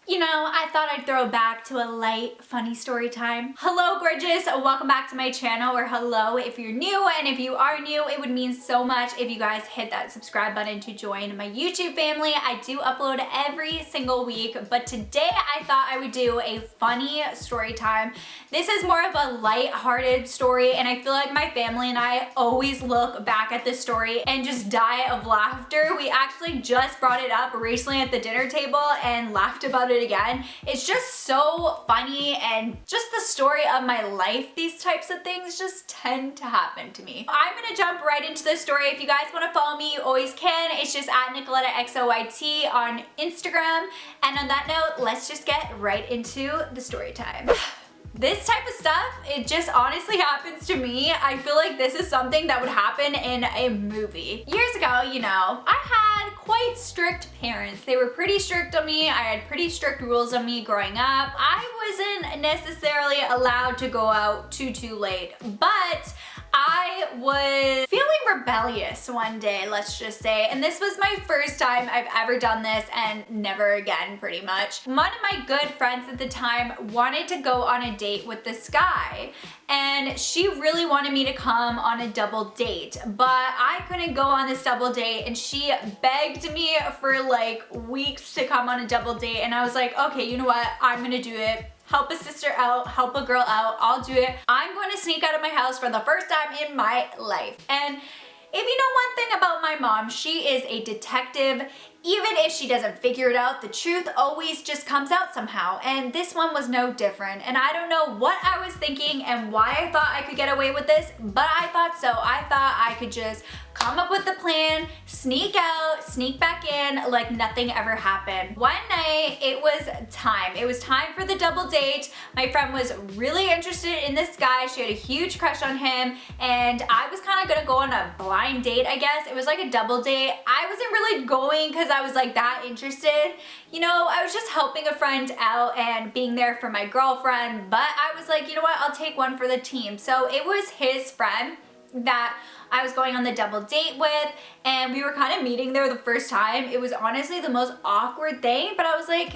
You know, I thought I'd throw back to a light, funny story time. Hello, gorgeous. Welcome back to my channel, or hello if you're new, and if you are new, it would mean so much if you guys hit that subscribe button to join my YouTube family. I do upload every single week, but today I thought I would do a funny story time. This is more of a light-hearted story, and I feel like my family and I always look back at this story and just die of laughter. We actually just brought it up recently at the dinner table and laughed about it again. It's just so funny, and just the story of my life. These types of things just tend to happen to me. I'm gonna jump right into the story. If you guys want to follow me, you always can. It's just at NICOLETTAXO on Instagram. And on that note, let's just get right into the story time. This type of stuff, it just honestly happens to me. I feel like this is something that would happen in a movie. Years ago, you know, I had quite strict parents. They were pretty strict on me. I had pretty strict rules on me growing up. I wasn't necessarily allowed to go out too late, but I was feeling rebellious one day, let's just say, and this was my first time I've ever done this, and never again, pretty much. One of my good friends at the time wanted to go on a date with this guy, and she really wanted me to come on a double date, but I couldn't go on this double date, and she begged me for like weeks to come on a double date, and I was like, okay, you know what, I'm gonna do it. Help a sister out, help a girl out, I'll do it. I'm going to sneak out of my house for the first time in my life. And if you know one thing about my mom, she is a detective. Even if she doesn't figure it out, the truth always just comes out somehow. And this one was no different. And I don't know what I was thinking and why I thought I could get away with this, but I thought so. I thought I could just come up with the plan, sneak out, sneak back in like nothing ever happened. One night, it was time. It was time for the double date. My friend was really interested in this guy. She had a huge crush on him, and I was kind of gonna go on a blind date, I guess. It was like a double date. I wasn't really going because I was like that interested. You know, I was just helping a friend out and being there for my girlfriend, but I was like, you know what, I'll take one for the team. So it was his friend that I was going on the double date with, and we were kind of meeting there the first time. It was honestly the most awkward thing, but I was like,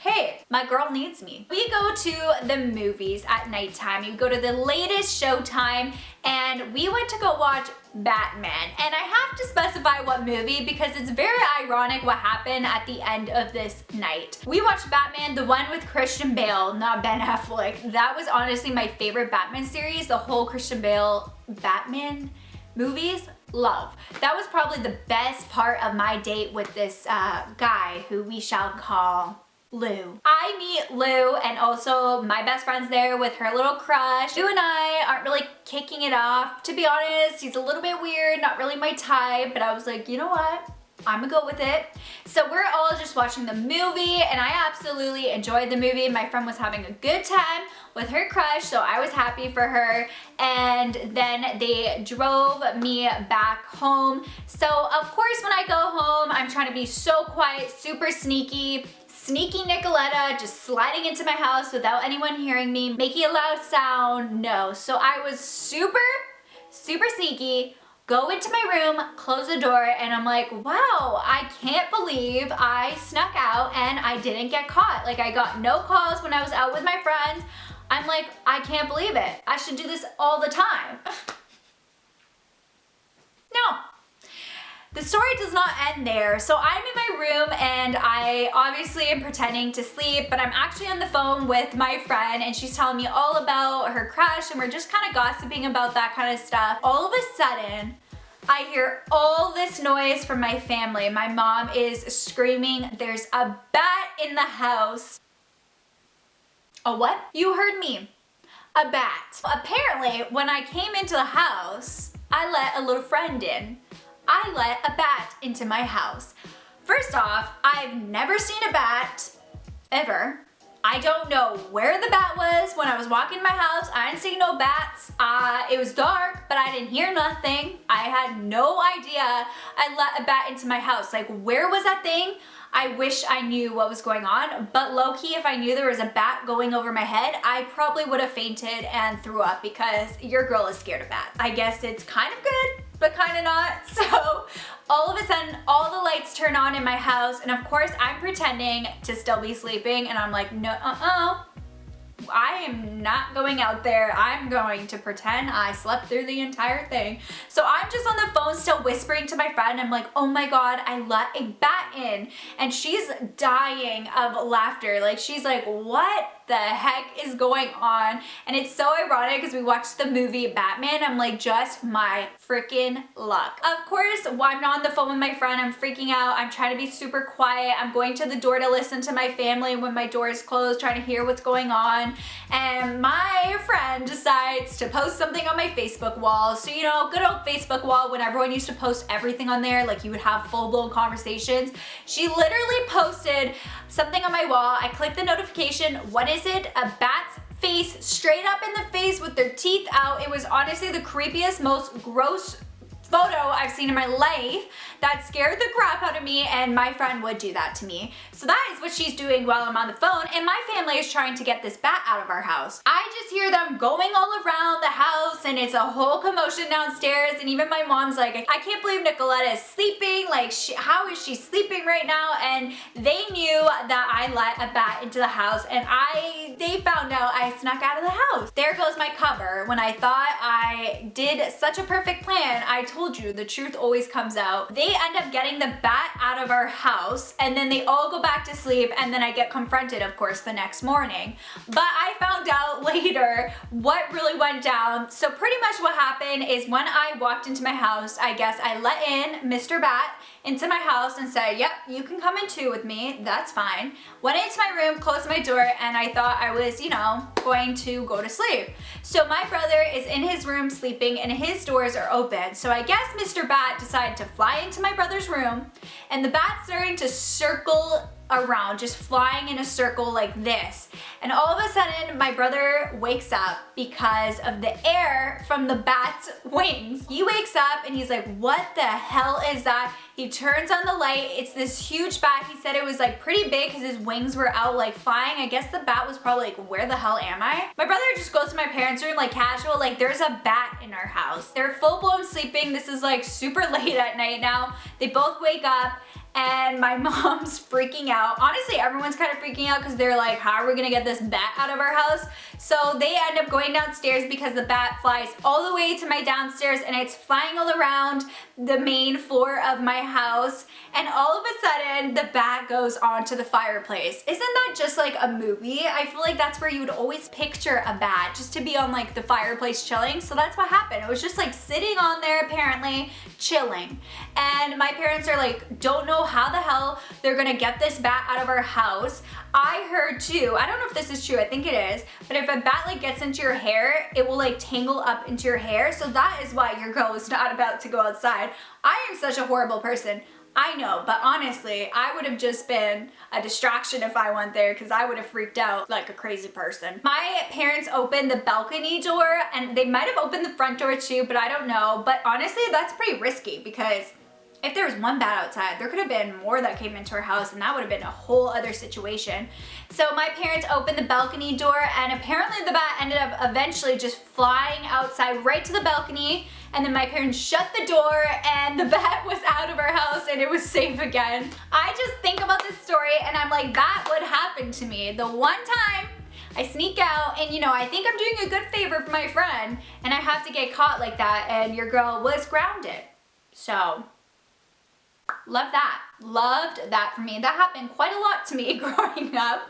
hey, my girl needs me. We go to the movies at nighttime. You go to the latest showtime, and we went to go watch Batman. And I have to specify what movie because it's very ironic what happened at the end of this night. We watched Batman, the one with Christian Bale, not Ben Affleck. That was honestly my favorite Batman series, the whole Christian Bale Batman movies. Love. That was probably the best part of my date with this guy who we shall call Lou. I meet Lou, and also my best friend's there with her little crush. Lou and I aren't really kicking it off. To be honest, he's a little bit weird, not really my type, but I was like, you know what? I'm gonna go with it. So we're all just watching the movie, and I absolutely enjoyed the movie. My friend was having a good time with her crush, so I was happy for her. And then they drove me back home. So of course when I go home, I'm trying to be so quiet, super sneaky Nicoletta, just sliding into my house without anyone hearing me, making a loud sound. No. So I was super sneaky, go into my room, close the door, and I'm like, wow, I can't believe I snuck out and I didn't get caught. Like, I got no calls when I was out with my friends. I'm like, I can't believe it. I should do this all the time. No. The story does not end there. So I'm in my room, and I obviously am pretending to sleep, but I'm actually on the phone with my friend, and she's telling me all about her crush, and we're just kind of gossiping about that kind of stuff. All of a sudden, I hear all this noise from my family. My mom is screaming, there's a bat in the house. A what? You heard me. A bat. Apparently, when I came into the house, I let a little friend in. I let a bat into my house. First off, I've never seen a bat, ever. I don't know where the bat was when I was walking in my house. I didn't see no bats. It was dark, but I didn't hear nothing. I had no idea I let a bat into my house. Like, where was that thing? I wish I knew what was going on, but low-key, if I knew there was a bat going over my head, I probably would have fainted and threw up because your girl is scared of bats. I guess it's kind of good but kind of not. So all of a sudden, all the lights turn on in my house, and of course I'm pretending to still be sleeping, and I'm like, no, I am not going out there. I'm going to pretend I slept through the entire thing. So I'm just on the phone still whispering to my friend. I'm like, oh my God, I let a bat in. And she's dying of laughter. Like, she's like, what the heck is going on? And it's so ironic because we watched the movie Batman. I'm like, just my freaking luck. Of course, while I'm on the phone with my friend, I'm freaking out. I'm trying to be super quiet. I'm going to the door to listen to my family when my door is closed, trying to hear what's going on. And my friend decides to post something on my Facebook wall. So, you know, good old Facebook wall when everyone used to post everything on there, like you would have full-blown conversations. She literally posted something on my wall. I clicked the notification. What is it? A bat's face, straight up in the face with their teeth out. It was honestly the creepiest, most gross photo I've seen in my life. That scared the crap out of me, and my friend would do that to me. So that is what she's doing while I'm on the phone, and my family is trying to get this bat out of our house. I just hear them going all around the house, and it's a whole commotion downstairs, and even my mom's like, I can't believe Nicoletta is sleeping. Like, how is she sleeping right now? And they knew that I let a bat into the house, and they found out I snuck out of the house. There goes my cover. When I thought I did such a perfect plan, I told you the truth always comes out. They end up getting the bat out of our house, and then they all go back to sleep, and then I get confronted, of course, the next morning. But I found out later what really went down. So pretty much what happened is when I walked into my house, I guess I let in Mr. Bat into my house and said, yep, you can come in too with me, that's fine. Went into my room, closed my door, and I thought I was, you know, going to go to sleep. So my brother is in his room sleeping, and his doors are open. So I guess Mr. Bat decided to fly into my brother's room, and the bat's starting to circle around, just flying in a circle like this. And all of a sudden, my brother wakes up because of the air from the bat's wings. He wakes up and he's like, what the hell is that? He turns on the light. It's this huge bat. He said it was like pretty big because his wings were out like flying. I guess the bat was probably like, where the hell am I? My brother just goes to my parents' room like casual, like there's a bat in our house. They're full blown sleeping. This is like super late at night now. They both wake up, and my mom's freaking out. Honestly, everyone's kind of freaking out because they're like, how are we gonna get this bat out of our house? So they end up going downstairs because the bat flies all the way to my downstairs, and it's flying all around the main floor of my house. And all of a sudden, the bat goes onto the fireplace. Isn't that just like a movie? I feel like that's where you would always picture a bat, just to be on like the fireplace chilling. So that's what happened. It was just like sitting on there apparently, chilling. And my parents are like, don't know how the hell they're gonna get this bat out of our house. I heard too, I don't know if this is true, I think it is, but if a bat like gets into your hair, it will like tangle up into your hair. So that is why your girl is not about to go outside. I am such a horrible person. I know, but honestly, I would have just been a distraction if I went there, because I would have freaked out like a crazy person. My parents opened the balcony door, and they might have opened the front door too, but I don't know. But honestly, that's pretty risky, because if there was one bat outside, there could have been more that came into our house, and that would have been a whole other situation. So my parents opened the balcony door, and apparently the bat ended up eventually just flying outside right to the balcony, and then my parents shut the door, and the bat was out of our house, and it was safe again. I just think about this story, and I'm like, that would happen to me. The one time I sneak out, and you know, I think I'm doing a good favor for my friend, and I have to get caught like that, and your girl was grounded. So love that. Loved that for me. That happened quite a lot to me growing up.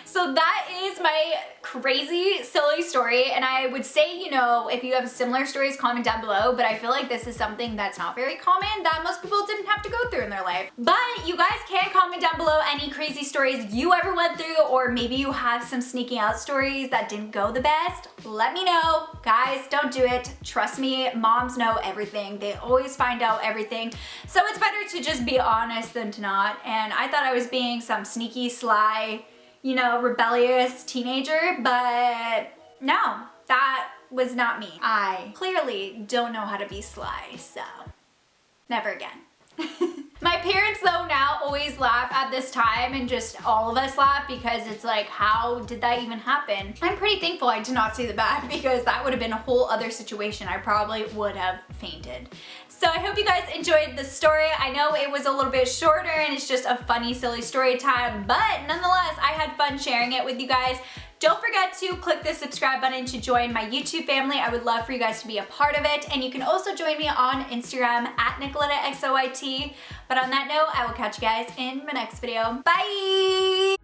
So that is my crazy, silly story. And I would say, you know, if you have similar stories, comment down below. But I feel like this is something that's not very common, that most people didn't have to go through in their life. But you guys can comment down below any crazy stories you ever went through, or maybe you have some sneaking out stories that didn't go the best. Let me know. Guys, don't do it. Trust me, moms know everything. They always find out everything. So it's better to just be honest than to not. And I thought I was being some sneaky, sly, you know, rebellious teenager, but no, that was not me. I clearly don't know how to be sly, so never again. My parents though now always laugh at this time, and just all of us laugh because it's like, how did that even happen? I'm pretty thankful I did not see the bat because that would have been a whole other situation. I probably would have fainted. So I hope you guys enjoyed the story. I know it was a little bit shorter and it's just a funny, silly story time, but nonetheless, I had fun sharing it with you guys. Don't forget to click the subscribe button to join my YouTube family. I would love for you guys to be a part of it. And you can also join me on Instagram at NICOLETTAXO. But on that note, I will catch you guys in my next video. Bye!